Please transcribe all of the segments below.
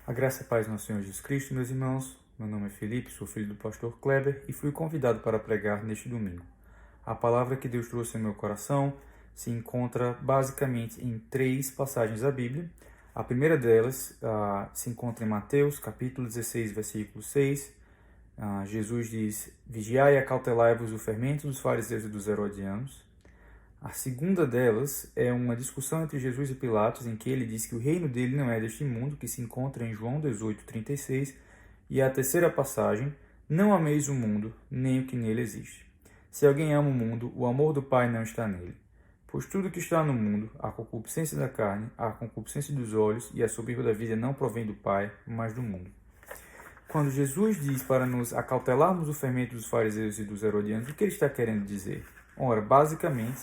A graça e a paz do nosso Senhor Jesus Cristo, meus irmãos. Meu nome é Felipe, sou filho do pastor Kleber e fui convidado para pregar neste domingo. A palavra que Deus trouxe ao meu coração se encontra basicamente em 3 passagens da Bíblia. A primeira delas se encontra em Mateus, capítulo 16, versículo 6. Jesus diz: Vigiai e acautelai-vos o fermento dos fariseus e dos herodianos. A segunda delas é uma discussão entre Jesus e Pilatos, em que ele diz que o reino dele não é deste mundo, que se encontra em João 18:36. E a terceira passagem: Não ameis o mundo, nem o que nele existe. Se alguém ama o mundo, o amor do Pai não está nele. Pois tudo que está no mundo, a concupiscência da carne, a concupiscência dos olhos e a soberba da vida não provém do Pai, mas do mundo. Quando Jesus diz para nos acautelarmos o fermento dos fariseus e dos herodianos, o que ele está querendo dizer? Ora, basicamente,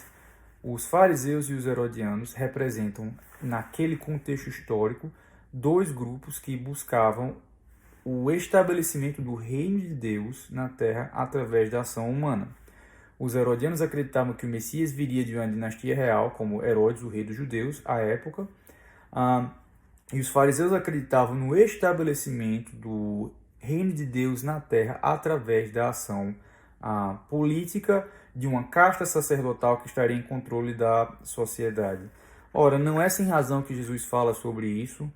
os fariseus e os herodianos representam, naquele contexto histórico, 2 grupos que buscavam o estabelecimento do reino de Deus na terra através da ação humana. Os herodianos acreditavam que o Messias viria de uma dinastia real, como Herodes, o rei dos judeus, à época, e os fariseus acreditavam no estabelecimento do reino de Deus na terra através da ação política de uma casta sacerdotal que estaria em controle da sociedade. Ora, não é sem razão que Jesus fala sobre isso,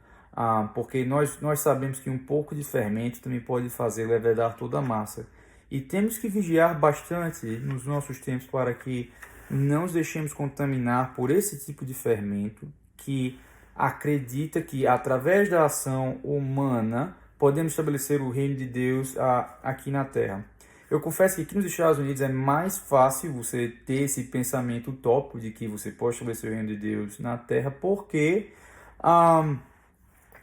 porque nós sabemos que um pouco de fermento também pode fazer levedar toda a massa. E temos que vigiar bastante nos nossos tempos para que não nos deixemos contaminar por esse tipo de fermento que acredita que, através da ação humana, podemos estabelecer o reino de Deus aqui na Terra. Eu confesso que aqui nos Estados Unidos é mais fácil você ter esse pensamento utópico de que você pode estabelecer o reino de Deus na Terra, porque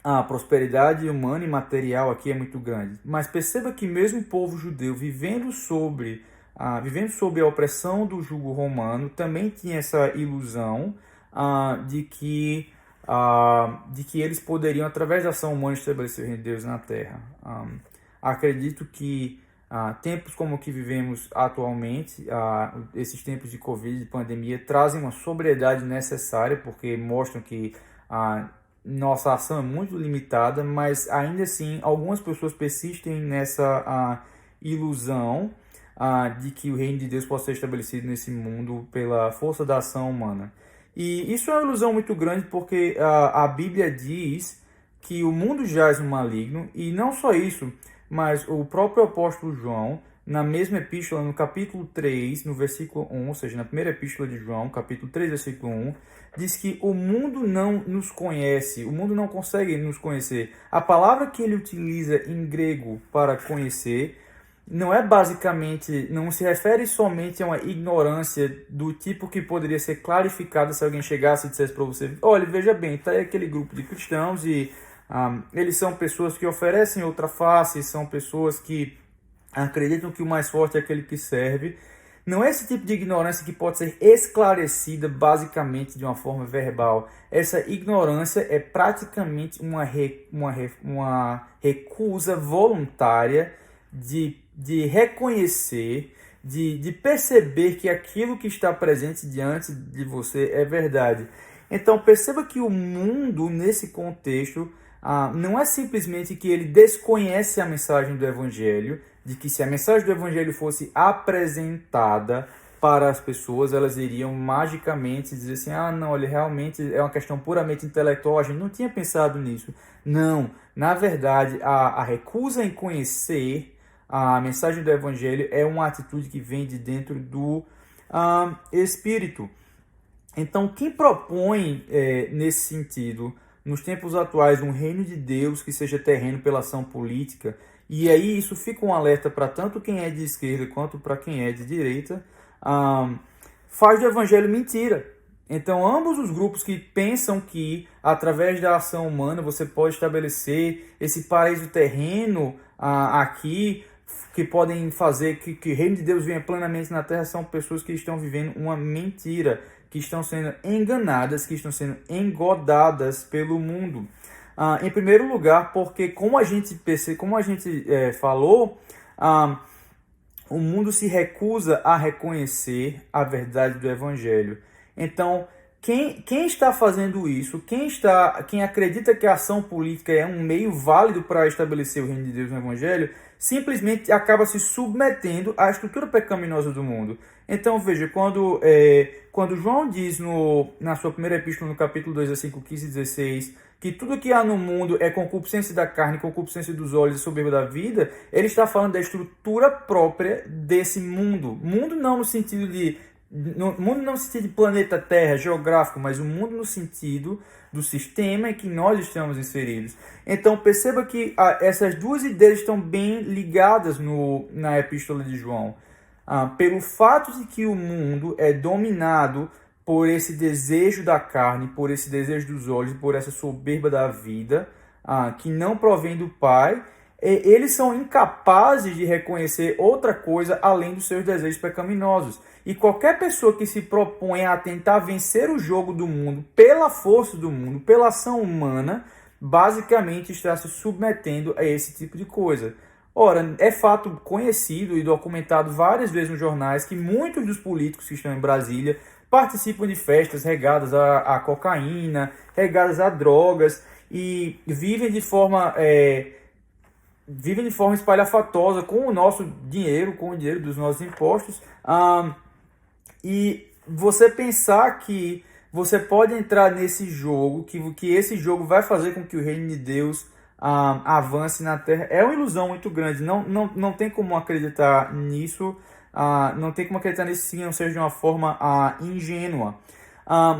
a prosperidade humana e material aqui é muito grande. Mas perceba que mesmo o povo judeu vivendo sob a opressão do jugo romano também tinha essa ilusão de que eles poderiam, através da ação humana, estabelecer o reino de Deus na Terra. Acredito que tempos como o que vivemos atualmente, esses tempos de Covid, de pandemia, trazem uma sobriedade necessária, porque mostram que nossa ação é muito limitada, mas ainda assim algumas pessoas persistem nessa ilusão de que o reino de Deus possa ser estabelecido nesse mundo pela força da ação humana. E isso é uma ilusão muito grande, porque a Bíblia diz que o mundo jaz no maligno, e não só isso, mas o próprio apóstolo João, na mesma epístola, no capítulo 3, no versículo 1, ou seja, na primeira epístola de João, capítulo 3, versículo 1, diz que o mundo não nos conhece, o mundo não consegue nos conhecer. A palavra que ele utiliza em grego para conhecer não é basicamente, não se refere somente a uma ignorância do tipo que poderia ser clarificada se alguém chegasse e dissesse para você: olha, veja bem, está aí aquele grupo de cristãos e eles são pessoas que oferecem outra face, são pessoas que acreditam que o mais forte é aquele que serve. Não é esse tipo de ignorância que pode ser esclarecida basicamente de uma forma verbal. Essa ignorância é praticamente uma recusa voluntária de reconhecer, de perceber que aquilo que está presente diante de você é verdade. Então perceba que o mundo, nesse contexto, não é simplesmente que ele desconhece a mensagem do Evangelho, de que se a mensagem do Evangelho fosse apresentada para as pessoas, elas iriam magicamente dizer assim: não, olha, realmente é uma questão puramente intelectual, a gente não tinha pensado nisso. Não, na verdade, a recusa em conhecer a mensagem do Evangelho é uma atitude que vem de dentro do Espírito. Então, quem propõe, nesse sentido, nos tempos atuais, um reino de Deus que seja terreno pela ação política, e aí isso fica um alerta para tanto quem é de esquerda quanto para quem é de direita, faz do evangelho mentira. Então, ambos os grupos que pensam que, através da ação humana, você pode estabelecer esse paraíso terreno aqui, que podem fazer que o reino de Deus venha plenamente na terra, são pessoas que estão vivendo uma mentira, que estão sendo enganadas, que estão sendo engodadas pelo mundo. Em primeiro lugar, porque como a gente falou, o mundo se recusa a reconhecer a verdade do Evangelho. Então, quem está fazendo isso, quem acredita que a ação política é um meio válido para estabelecer o reino de Deus no Evangelho, simplesmente acaba se submetendo à estrutura pecaminosa do mundo. Então, veja, quando João diz na sua primeira epístola, no capítulo 2, versículo 15 e 16, que tudo que há no mundo é concupiscência da carne, concupiscência dos olhos e soberba da vida, ele está falando da estrutura própria desse mundo. Mundo não no sentido de planeta Terra, geográfico, mas o mundo no sentido do sistema em que nós estamos inseridos. Então perceba que essas duas ideias estão bem ligadas na Epístola de João. Pelo fato de que o mundo é dominado por esse desejo da carne, por esse desejo dos olhos, por essa soberba da vida, que não provém do Pai, eles são incapazes de reconhecer outra coisa além dos seus desejos pecaminosos. E qualquer pessoa que se propõe a tentar vencer o jogo do mundo pela força do mundo, pela ação humana, basicamente está se submetendo a esse tipo de coisa. Ora, é fato conhecido e documentado várias vezes nos jornais que muitos dos políticos que estão em Brasília participam de festas regadas a cocaína, regadas a drogas e vivem de forma espalhafatosa com o nosso dinheiro, com o dinheiro dos nossos impostos. E você pensar que você pode entrar nesse jogo, que esse jogo vai fazer com que o reino de Deus avance na Terra, é uma ilusão muito grande. Não tem como acreditar nisso, não tem como acreditar nisso se não seja de uma forma ingênua.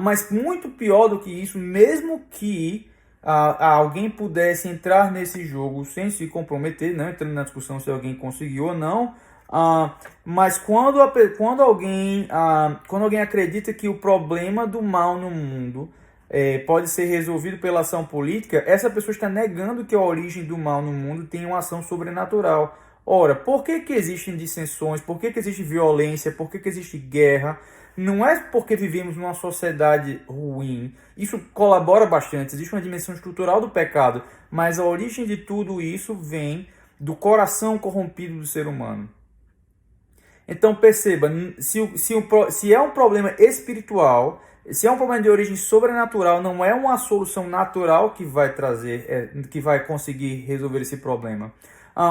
Mas muito pior do que isso, mesmo que alguém pudesse entrar nesse jogo sem se comprometer, não entrando na discussão se alguém conseguiu ou não, mas quando alguém acredita que o problema do mal no mundo pode ser resolvido pela ação política, essa pessoa está negando que a origem do mal no mundo tem uma ação sobrenatural. Ora, por que existem dissensões? Por que existe violência? Por que existe guerra? Não é porque vivemos numa sociedade ruim. Isso colabora bastante. Existe uma dimensão estrutural do pecado, mas a origem de tudo isso vem do coração corrompido do ser humano. Então perceba, se é um problema espiritual, se é um problema de origem sobrenatural, não é uma solução natural que vai que vai conseguir resolver esse problema.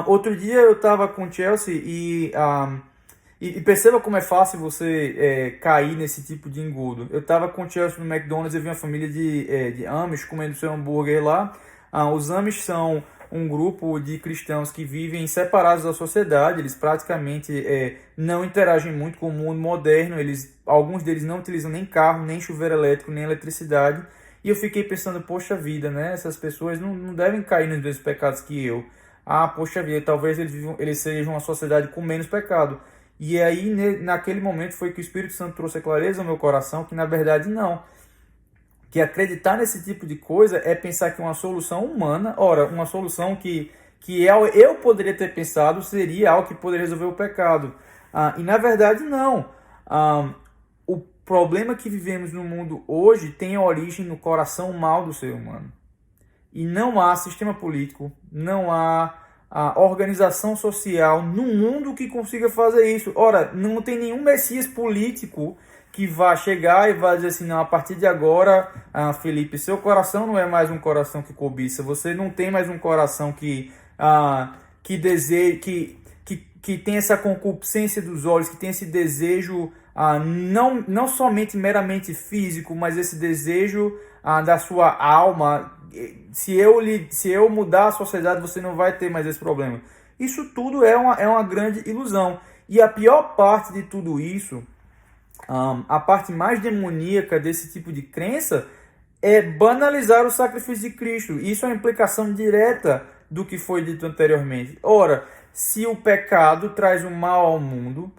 Outro dia eu estava com o Chelsea e perceba como é fácil você cair nesse tipo de engodo. Eu estava com o Chelsea no McDonald's e vi uma família de Amish comendo seu hambúrguer lá. Os Amish são um grupo de cristãos que vivem separados da sociedade. Eles praticamente não interagem muito com o mundo moderno. Alguns deles não utilizam nem carro, nem chuveiro elétrico, nem eletricidade. E eu fiquei pensando, poxa vida, né? Essas pessoas não devem cair nos mesmos pecados que eu. Poxa vida, talvez eles sejam uma sociedade com menos pecado. E aí, naquele momento, foi que o Espírito Santo trouxe a clareza ao meu coração, que na verdade não. Que acreditar nesse tipo de coisa é pensar que uma solução humana, uma solução que eu poderia ter pensado seria algo que poderia resolver o pecado. E na verdade não. O problema que vivemos no mundo hoje tem origem no coração mau do ser humano. E não há sistema político, não há organização social no mundo que consiga fazer isso. Ora, não tem nenhum messias político que vai chegar e vai dizer assim, não, a partir de agora, Felipe, seu coração não é mais um coração que cobiça, você não tem mais um coração que deseja, que tem essa concupiscência dos olhos, que tem esse desejo, não somente meramente físico, mas esse desejo da sua alma. Se eu mudar a sociedade, você não vai ter mais esse problema. Isso tudo é uma grande ilusão. E a pior parte de tudo isso, a parte mais demoníaca desse tipo de crença, é banalizar o sacrifício de Cristo. Isso é uma implicação direta do que foi dito anteriormente. Ora, se o pecado traz o mal ao mundo,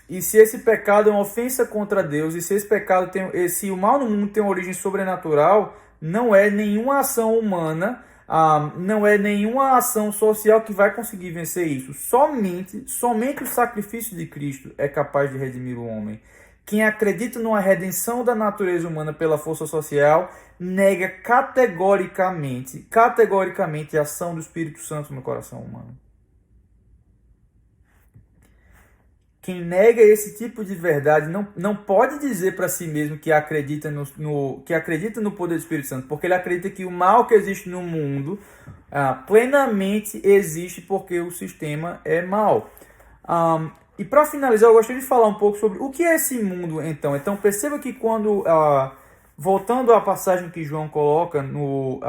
e se esse pecado é uma ofensa contra Deus, e se se o mal no mundo tem uma origem sobrenatural, não é nenhuma ação humana, não é nenhuma ação social que vai conseguir vencer isso. Somente o sacrifício de Cristo é capaz de redimir o homem. Quem acredita numa redenção da natureza humana pela força social, nega categoricamente a ação do Espírito Santo no coração humano. quem nega esse tipo de verdade não pode dizer para si mesmo que acredita que acredita no poder do Espírito Santo, porque ele acredita que o mal que existe no mundo plenamente existe porque o sistema é mau. E para finalizar, eu gostaria de falar um pouco sobre o que é esse mundo, então. Então, perceba que quando, voltando à passagem que João coloca no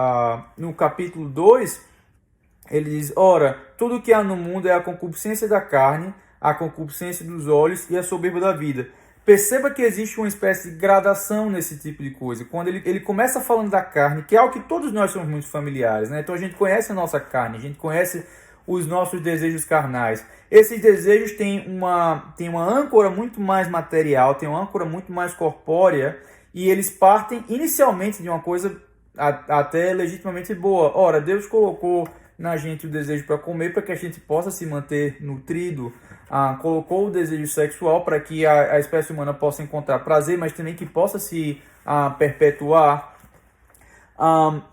capítulo 2, ele diz: ora, tudo que há no mundo é a concupiscência da carne, a concupiscência dos olhos e a soberba da vida. Perceba que existe uma espécie de gradação nesse tipo de coisa. Quando ele começa falando da carne, que é algo que todos nós somos muito familiares, né? Então a gente conhece a nossa carne, a gente conhece os nossos desejos carnais. Esses desejos têm uma âncora muito mais material, têm uma âncora muito mais corpórea, e eles partem inicialmente de uma coisa até legitimamente boa. Ora, Deus colocou na gente o desejo para comer, para que a gente possa se manter nutrido. Colocou o desejo sexual para que a espécie humana possa encontrar prazer, mas também que possa se perpetuar.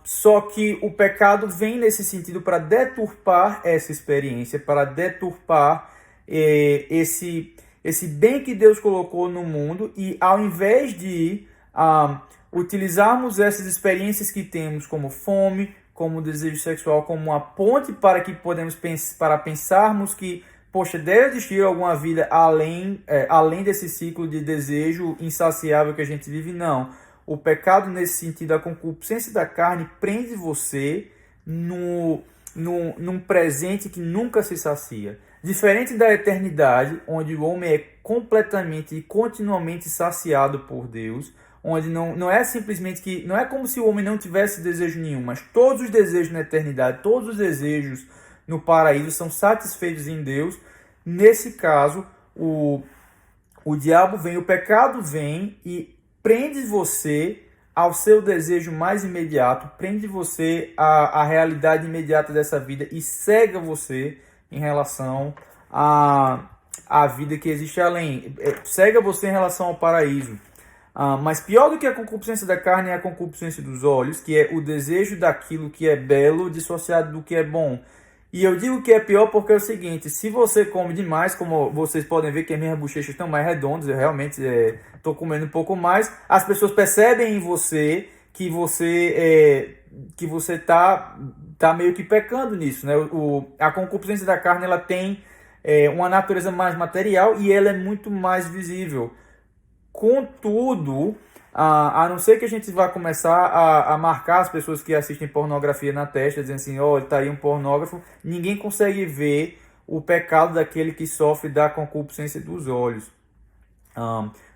Só que o pecado vem nesse sentido para deturpar essa experiência, para deturpar esse bem que Deus colocou no mundo, e ao invés de utilizarmos essas experiências que temos como fome, como desejo sexual, como uma ponte para que podemos pensarmos que, poxa, deve existir alguma vida além desse ciclo de desejo insaciável que a gente vive. Não. O pecado, nesse sentido, a concupiscência da carne, prende você num presente que nunca se sacia. Diferente da eternidade, onde o homem é completamente e continuamente saciado por Deus, onde não é simplesmente que... Não é como se o homem não tivesse desejo nenhum, mas todos os desejos na eternidade, todos os desejos no paraíso são satisfeitos em Deus. Nesse caso, o diabo vem, o pecado vem e prende você ao seu desejo mais imediato, prende você à realidade imediata dessa vida e cega você em relação à vida que existe além. Cega você em relação ao paraíso. Mas pior do que a concupiscência da carne é a concupiscência dos olhos, que é o desejo daquilo que é belo dissociado do que é bom. E eu digo que é pior porque é o seguinte: se você come demais, como vocês podem ver que as minhas bochechas estão mais redondas, eu realmente estou comendo um pouco mais, as pessoas percebem em você que você tá meio que pecando nisso, né? A concupiscência da carne, ela tem uma natureza mais material e ela é muito mais visível. Contudo, a não ser que a gente vá começar a marcar as pessoas que assistem pornografia na testa, dizendo assim: ó, tá aí um pornógrafo, ninguém consegue ver o pecado daquele que sofre da concupiscência dos olhos.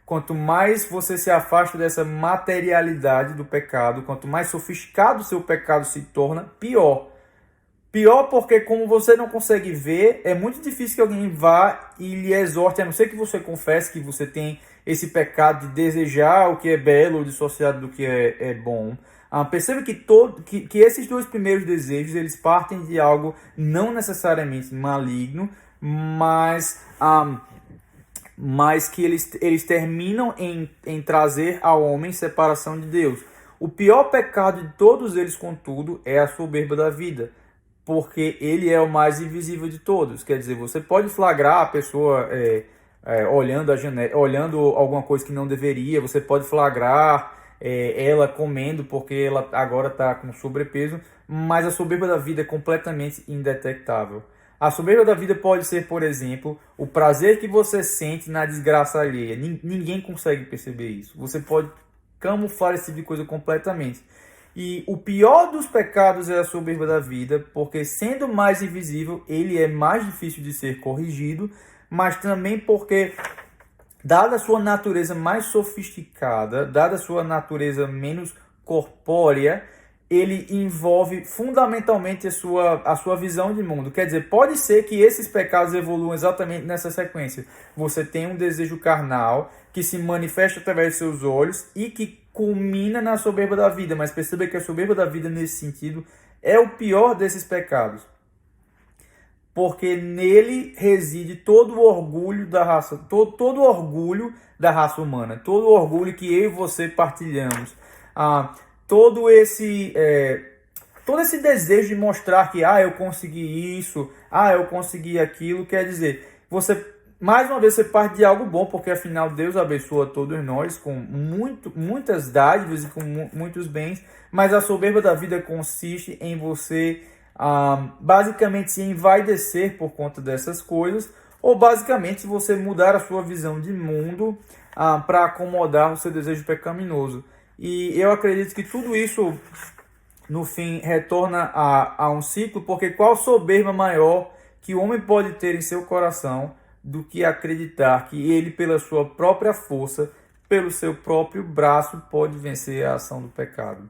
Quanto mais você se afasta dessa materialidade do pecado, quanto mais sofisticado o seu pecado se torna, pior. Pior porque, como você não consegue ver, é muito difícil que alguém vá e lhe exorte, a não ser que você confesse que você tem esse pecado de desejar o que é belo, dissociado do que é bom. Perceba que esses dois primeiros desejos, eles partem de algo não necessariamente maligno, mas que eles terminam em trazer ao homem separação de Deus. O pior pecado de todos eles, contudo, é a soberba da vida, porque ele é o mais invisível de todos. Quer dizer, você pode flagrar a pessoa olhando a janela, olhando alguma coisa que não deveria, você pode flagrar ela comendo porque ela agora está com sobrepeso, mas a soberba da vida é completamente indetectável. A soberba da vida pode ser, por exemplo, o prazer que você sente na desgraça alheia. Ninguém consegue perceber isso. Você pode camuflar esse tipo de coisa completamente. E o pior dos pecados é a soberba da vida, porque sendo mais invisível, ele é mais difícil de ser corrigido, mas também porque, dada a sua natureza mais sofisticada, dada a sua natureza menos corpórea, ele envolve fundamentalmente a sua visão de mundo. Quer dizer, pode ser que esses pecados evoluam exatamente nessa sequência. Você tem um desejo carnal que se manifesta através de seus olhos e que culmina na soberba da vida. Mas perceba que a soberba da vida, nesse sentido, é o pior desses pecados. Porque nele reside todo o orgulho da raça, todo o orgulho da raça humana, todo o orgulho que eu e você partilhamos. Todo esse desejo de mostrar que eu consegui isso, eu consegui aquilo. Quer dizer, você mais uma vez você parte de algo bom, porque afinal Deus abençoa todos nós com muitas dádivas e com muitos bens, mas a soberba da vida consiste em você basicamente se envaidecer por conta dessas coisas, ou basicamente você mudar a sua visão de mundo para acomodar o seu desejo pecaminoso. E eu acredito que tudo isso, no fim, retorna a um ciclo, porque qual soberba maior que o homem pode ter em seu coração do que acreditar que ele, pela sua própria força, pelo seu próprio braço, pode vencer a ação do pecado.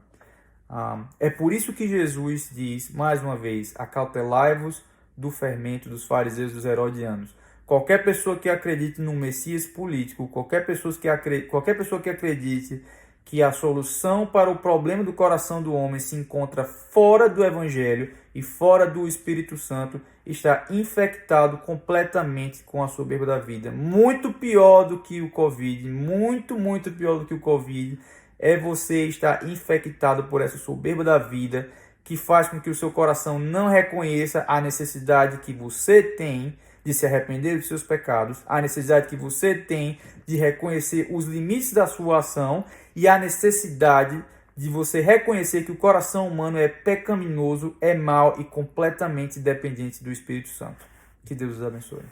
É por isso que Jesus diz, mais uma vez, acautelai-vos do fermento dos fariseus e dos herodianos. Qualquer pessoa que acredite no Messias político, qualquer pessoa que acredite que a solução para o problema do coração do homem se encontra fora do Evangelho e fora do Espírito Santo, está infectado completamente com a soberba da vida. Muito pior do que o Covid, muito pior do que o Covid, é você estar infectado por essa soberba da vida, que faz com que o seu coração não reconheça a necessidade que você tem de se arrepender dos seus pecados, a necessidade que você tem de reconhecer os limites da sua ação e a necessidade de você reconhecer que o coração humano é pecaminoso, é mau e completamente dependente do Espírito Santo. Que Deus os abençoe.